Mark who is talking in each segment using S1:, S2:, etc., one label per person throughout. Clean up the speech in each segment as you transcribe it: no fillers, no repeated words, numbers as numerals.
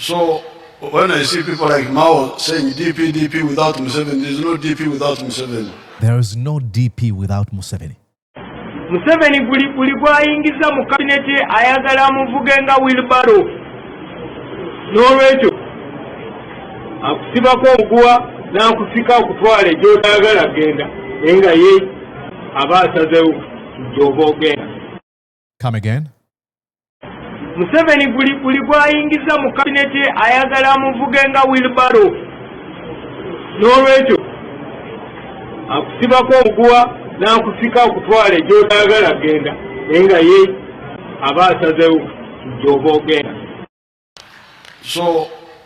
S1: So when I see people like Mao saying DP without Museveni, there is no DP without Museveni.
S2: There is no DP without Museveni.
S3: Museveni buli gwayingiza mu kabineti ayagala amuvuge nga Wheelbarrow. N'olwekyo akusibako omuguwa n'akusika okutwala gy'otayagala genda naye nga ye aba asazeewo gy'oba ogenda.
S2: Come again.
S3: Museveni buli gwayingiza mu kabineti ayagala amuvuge nga Wheelbarrow. N'olwekyo akusibako omuguwa n'akusika okutwala gy'otayagala genda naye nga ye aba asazeewo gy'oba ogenda.
S1: So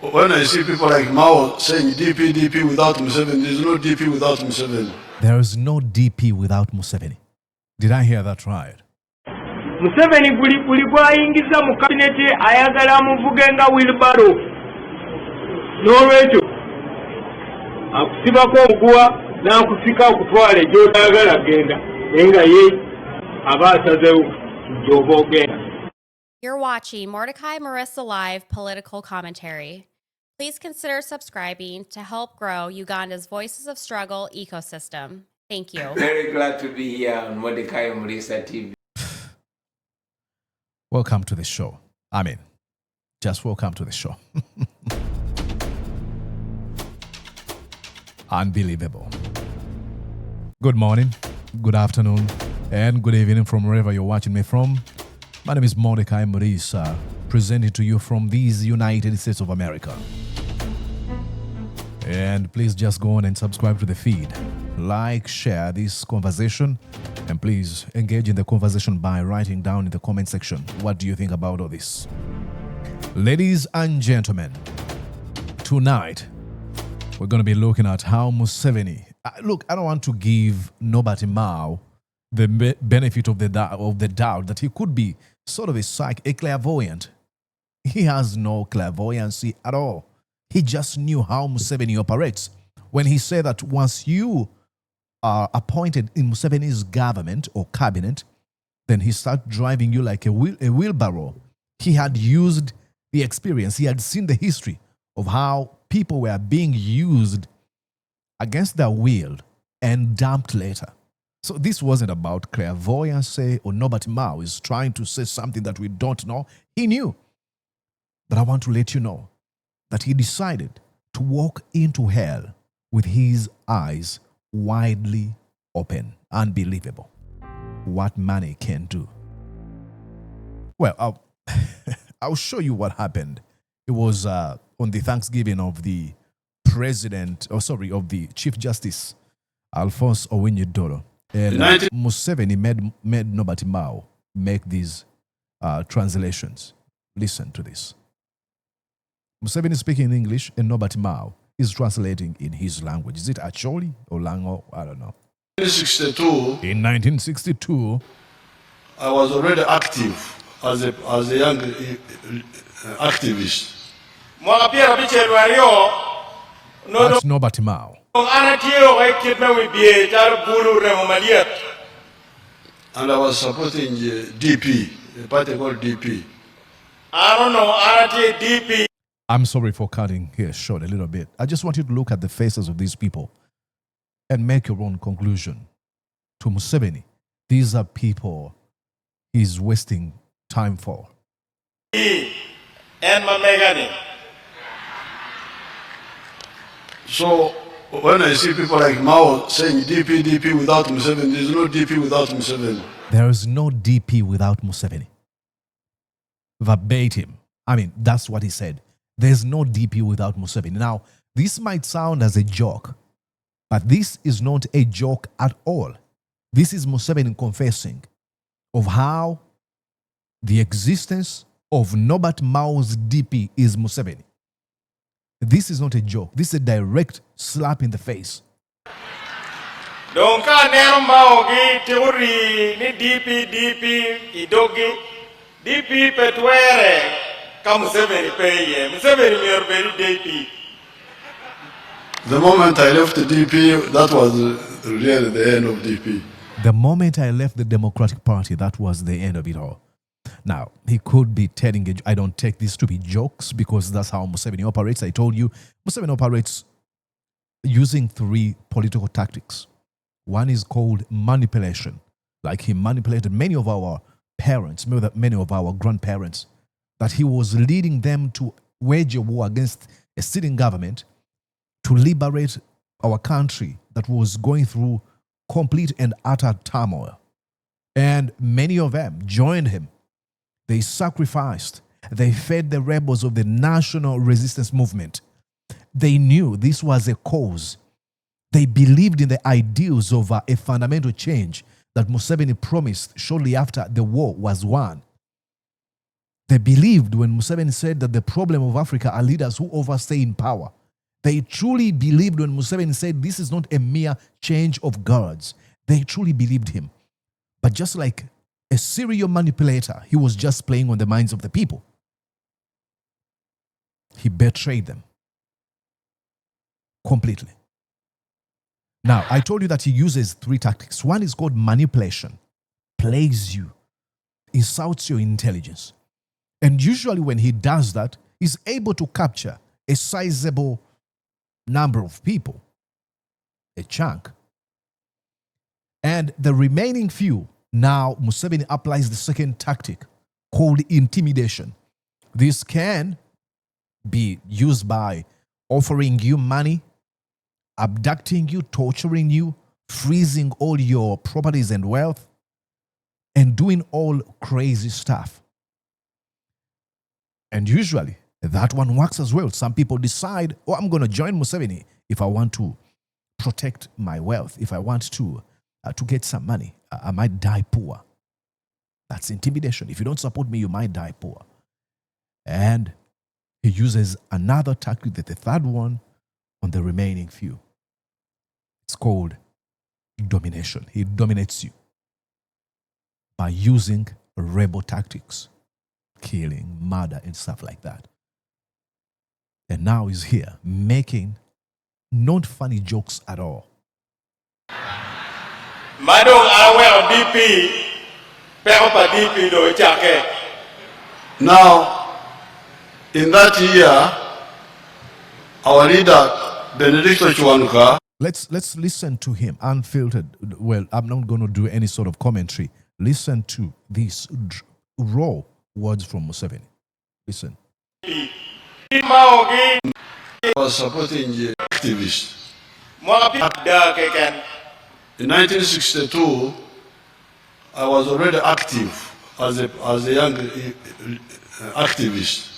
S1: when I see people like Mao saying DP without Museveni, there is no DP without Museveni.
S2: There is no DP without Museveni. Did I hear that right?
S3: Museveni buli gwayingiza mu kabineti ayagala amuvuge nga Wheelbarrow. N'olwekyo akusibako omuguwa n'akusika okutwala gy'otayagala genda naye nga ye aba asazeewo gy'oba ogenda.
S4: You're watching Mordecai Marissa Live Political Commentary. Please consider subscribing to help grow Uganda's Voices of Struggle ecosystem. Thank you.
S5: Very glad to be here on Mordecai Marissa TV.
S2: Welcome to the show. I mean, just welcome to the show. Unbelievable. Good morning, good afternoon, and good evening from wherever you're watching me from. My name is Mordecai Marissa, presenting to you from these United States of America. And please just go on and subscribe to the feed. Like, share this conversation, and please engage in the conversation by writing down in the comment section, what do you think about all this? Ladies and gentlemen, tonight we're going to be looking at how Museveni... Look, I don't want to give Norbert Mao the benefit of the doubt that he could be sort of a clairvoyant. He has no clairvoyancy at all. He just knew how Museveni operates. When he said that once you are appointed in Museveni's government or cabinet, then he starts driving you like a wheelbarrow. He had used the experience. He had seen the history of how people were being used against their will and dumped later. So this wasn't about clairvoyancy or Norbert Mao is trying to say something that we don't know. He knew. But I want to let you know that he decided to walk into hell with his eyes widely open. Unbelievable. What money can do. Well, I'll show you what happened. It was on the Thanksgiving of the of the Chief Justice Owiny Dollo. And Museveni made Norbert Mao make these translations. Listen to this. Museveni is speaking in English and Norbert Mao is translating in his language. Is it Acholi or Lango? I don't know. In 1962,
S1: I was already active as a young activist.
S2: That's Norbert Mao.
S1: And I was supporting DP, a party called DP.
S2: I'm sorry for cutting here short a little bit. I just want you to look at the faces of these people and make your own conclusion. To Museveni, these are people he's wasting time for.
S1: So when I see people like Mao saying DP without Museveni, there is no DP without Museveni.
S2: There is no DP without Museveni. Verbatim. I mean, that's what he said. There's no DP without Museveni. Now, this might sound as a joke, but this is not a joke at all. This is Museveni confessing of how the existence of Norbert Mao's DP is Museveni. This is not a joke. This is a direct slap in the face.
S1: The moment I left the DP, that was really the end of DP.
S2: The moment I left the Democratic Party, that was the end of it all. Now, he could be telling I don't take this to be jokes because that's how Museveni operates. I told you, Museveni operates using 3 political tactics. One is called manipulation. Like he manipulated many of our parents, many of our grandparents, that he was leading them to wage a war against a sitting government to liberate our country that was going through complete and utter turmoil. And many of them joined him. They sacrificed. They fed the rebels of the national resistance movement. They knew this was a cause. They believed in the ideals of a fundamental change that Museveni promised shortly after the war was won. They believed when Museveni said that the problem of Africa are leaders who overstay in power. They truly believed when Museveni said this is not a mere change of guards. They truly believed him. But just like a serial manipulator, he was just playing on the minds of the people. He betrayed them completely. Now, I told you that he uses 3 tactics. One is called manipulation. Plays you, insults your intelligence. And usually when he does that, he's able to capture a sizable number of people, a chunk. And the remaining few, now Museveni applies the second tactic called intimidation. This can be used by offering you money, abducting you, torturing you, freezing all your properties and wealth, and doing all crazy stuff. And usually that one works as well. Some people decide, oh, I'm going to join Museveni if I want to protect my wealth, if I want to get some money. I might die poor. That's intimidation. If you don't support me, you might die poor. And he uses another tactic, the third one, on the remaining few. It's called domination. He dominates you by using rebel tactics, killing, murder, and stuff like that. And now he's here making not funny jokes at all.
S1: Now, in that year, our leader, Benedicto Chuanuka.
S2: Let's listen to him, unfiltered. Well, I'm not going to do any sort of commentary. Listen to these raw words from Museveni. Listen.
S1: Was supporting the activists. In 1962, I was already active as a young activist.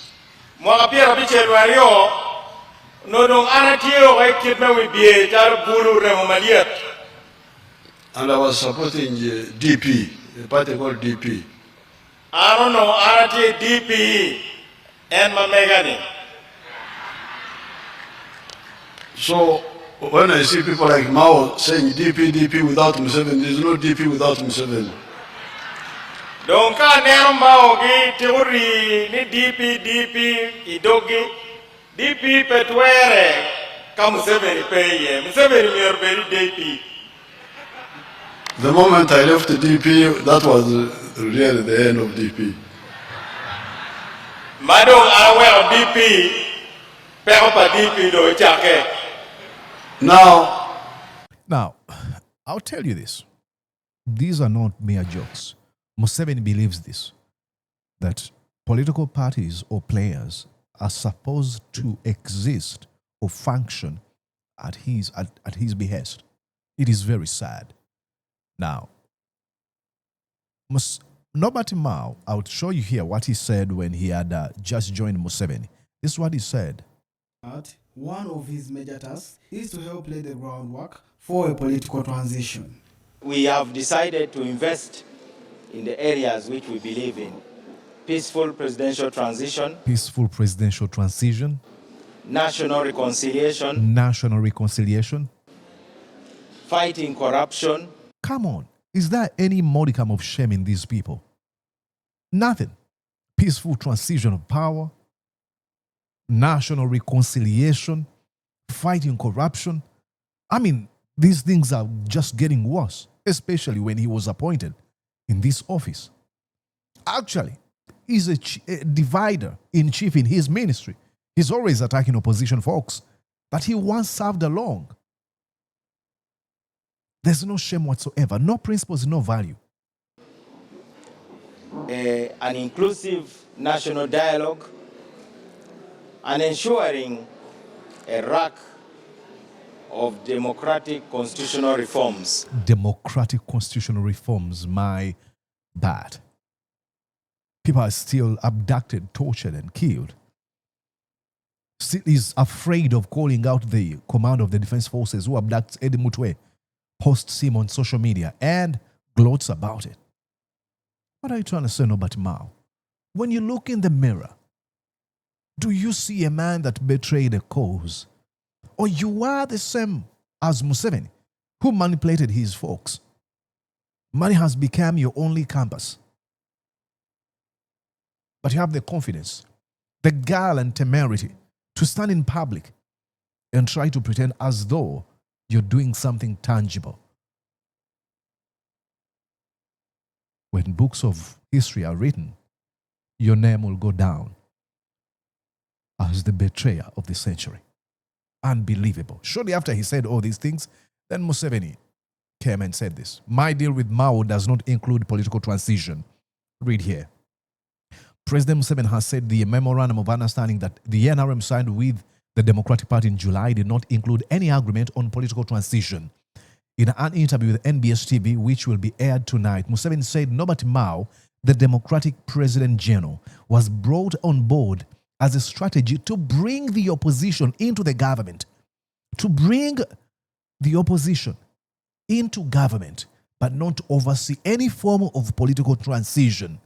S1: And I was supporting the DP, a party called DP.
S6: I don't know, RT, DP, and Mamegani.
S1: So when I see people like Mao saying DP without Museveni, there is no DP without Museveni.
S6: Donc, Mao teori ni DP, idogi, DP petwere, ka Museveni peye, Museveni mierberi DP.
S1: The moment I left the DP, that was really the end of DP.
S6: Madong aware DP, peropa DP do chake.
S2: Now, I'll tell you this. These are not mere jokes. Museveni believes this, that political parties or players are supposed to exist or function at his behest. It is very sad. Now, Norbert Mao, I'll show you here what he said when he had just joined Museveni. This is what he said.
S7: One of his major tasks is to help lay the groundwork for a political transition.
S6: We have decided to invest in the areas which we believe in. Peaceful presidential transition.
S2: Peaceful presidential transition.
S6: National reconciliation.
S2: National reconciliation.
S6: Fighting corruption.
S2: Come on. Is there any modicum of shame in these people? Nothing. Peaceful transition of power. National reconciliation. Fighting corruption. I mean, these things are just getting worse, especially when he was appointed in this office. Actually, is a divider in chief in his ministry. He's always attacking opposition folks that he once served along. There's no shame whatsoever, no principles, no value.
S6: An inclusive national dialogue, and ensuring a rack of democratic constitutional reforms.
S2: Democratic constitutional reforms, my bad. People are still abducted, tortured, and killed. Still is afraid of calling out the command of the defense forces who abducts Eddie Mutwe, posts him on social media, and gloats about it. What are you trying to say, Norbert Mao? When you look in the mirror, do you see a man that betrayed a cause? Or you are the same as Museveni, who manipulated his folks? Money has become your only compass. But you have the confidence, the gall and temerity to stand in public and try to pretend as though you're doing something tangible. When books of history are written, your name will go down as the betrayer of the century. Unbelievable. Shortly after he said all these things, then Museveni came and said this: my deal with Mao does not include political transition. Read here. President Museveni has said the memorandum of understanding that the NRM signed with the Democratic Party in July did not include any agreement on political transition. In an interview with NBS TV, which will be aired tonight, Museveni said Norbert Mao, the Democratic President General, was brought on board as a strategy to bring the opposition into the government. To bring the opposition into government, but not to oversee any form of political transition.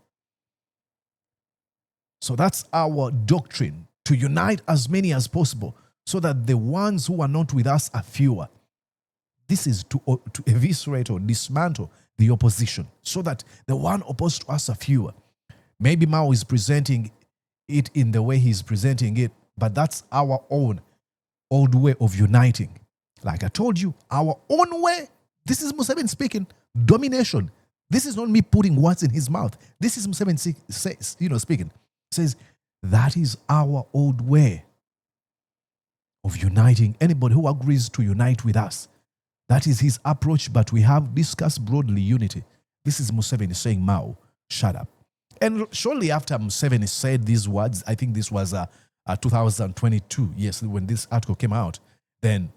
S2: So that's our doctrine, to unite as many as possible so that the ones who are not with us are fewer. This is to eviscerate or dismantle the opposition so that the one opposed to us are fewer. Maybe Mao is presenting it in the way he's presenting it, but that's our own old way of uniting. Like I told you, our own way. This is Museveni speaking. Domination. This is not me putting words in his mouth. This is Museveni speaking. Says that is our old way of uniting anybody who agrees to unite with us. That is his approach, but we have discussed broadly unity. This is Museveni saying, Mao, shut up. And shortly after Museveni said these words, I think this was 2022, yes, when this article came out, then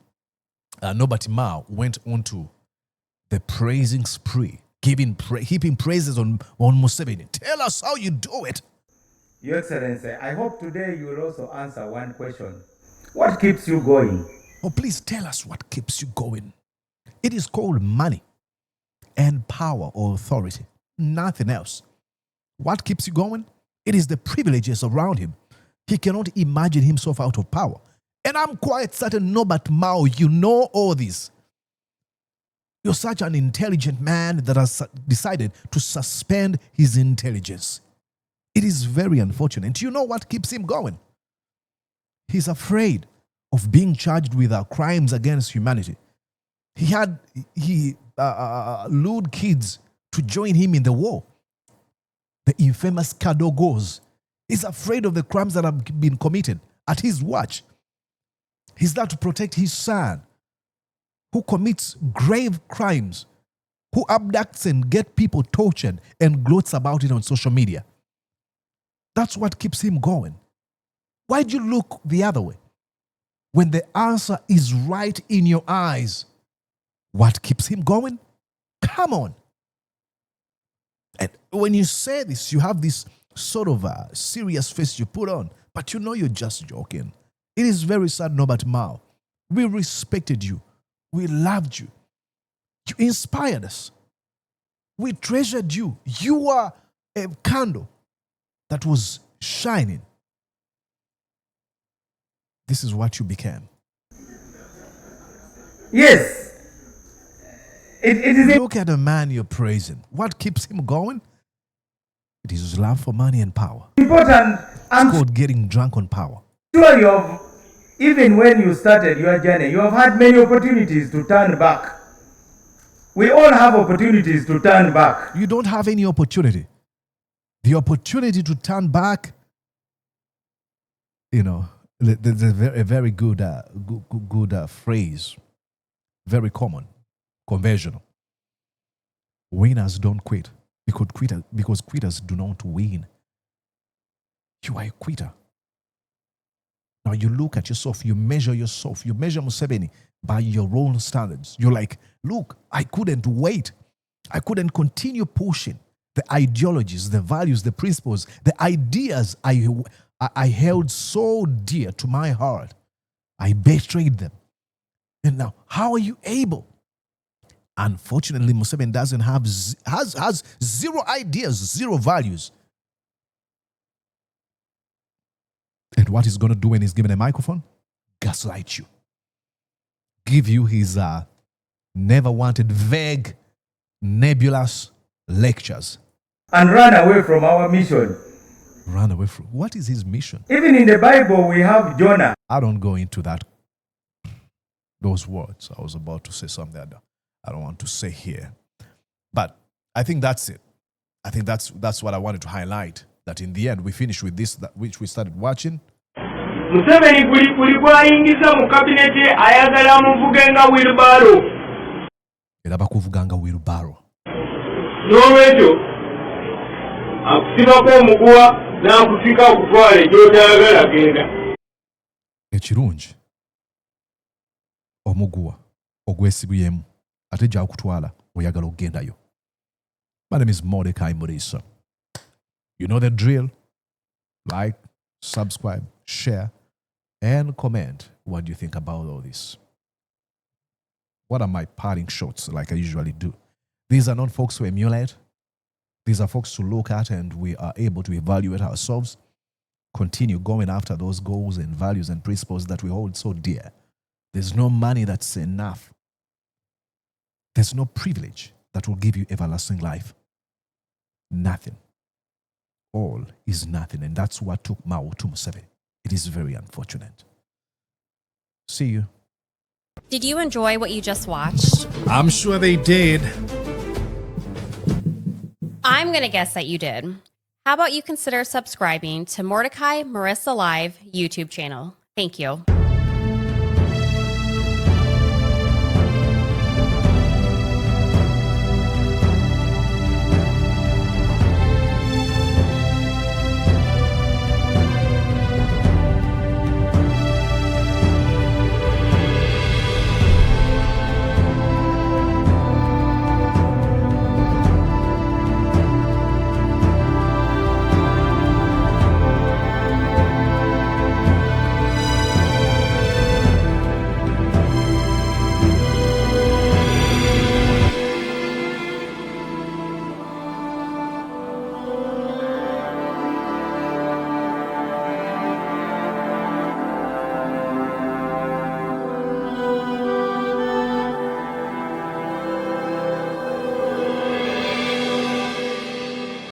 S2: Norbert Mao went on to the praising spree, heaping praises on Museveni. Tell us how you do it.
S8: Your Excellency, I hope today you will also answer one question. What keeps you going?
S2: Oh, please tell us what keeps you going. It is called money and power or authority, nothing else. What keeps you going? It is the privileges around him. He cannot imagine himself out of power. And I'm quite certain, Norbert Mao, you know all this. You're such an intelligent man that has decided to suspend his intelligence. It is very unfortunate. You know what keeps him going? He's afraid of being charged with crimes against humanity. He lured kids to join him in the war. The infamous Kadogos. He's afraid of the crimes that have been committed at his watch. He's there to protect his son, who commits grave crimes, who abducts and gets people tortured and gloats about it on social media. That's what keeps him going. Why'd you look the other way? When the answer is right in your eyes, what keeps him going? Come on. And when you say this, you have this sort of a serious face you put on, but you know you're just joking. It is very sad, Norbert Mao. We respected you. We loved you. You inspired us. We treasured you. You are a candle that was shining. This is what you became.
S8: Yes. It is.
S2: Look at the man you're praising. What keeps him going? It is his love for money and power.
S8: Important.
S2: It's called getting drunk on power.
S8: Sure, you have, even when you started your journey, you have had many opportunities to turn back. We all have opportunities to turn back.
S2: You don't have any opportunity. The opportunity to turn back, you know, there's a very good, good phrase, very common, conventional. Winners don't quit because quitters do not win. You are a quitter. Now you look at yourself, you measure Museveni by your own standards. You're like, look, I couldn't wait. I couldn't continue pushing the ideologies, the values, the principles, the ideas I held so dear to my heart. I betrayed them. And now, how are you able? Unfortunately, Museveni doesn't have, has zero ideas, zero values. And what he's going to do when he's given a microphone? Gaslight you. Give you his never wanted, vague, nebulous lectures.
S8: And run away from our mission.
S2: Run away from, what is his mission?
S8: Even in the Bible, we have Jonah.
S2: I don't go into those words. I was about to say something that I don't want to say here. But I think that's it. I think that's what I wanted to highlight. That in the end, we finish with this, which we started watching.
S3: Museveni buli gwayingiza mu kabineti ayagala muvuge nga Wheelbarrow.
S2: Era bakuvuganga Wheelbarrow.
S3: N'olwekyo akusibako omuguwa n'akusika okutwala gy'otayagala genda.
S2: Ekirungi omuguwa ogwesibuyemu ate gy'akutwala oyagala okugendayo. My name is Mordecai Murisa. You know the drill. Like, subscribe, share, and comment. What do you think about all this? What are my parting shots like I usually do? These are not folks to emulate. These are folks to look at and we are able to evaluate ourselves, continue going after those goals and values and principles that we hold so dear. There's no money that's enough. There's no privilege that will give you everlasting life. Nothing. All is nothing, and that's what took Mao to Museveni. It is very unfortunate. See you.
S4: Did you enjoy what you just watched?
S2: I'm sure they did.
S4: I'm going to guess that you did. How about you consider subscribing to Mordecai Marissa Live YouTube channel? Thank you.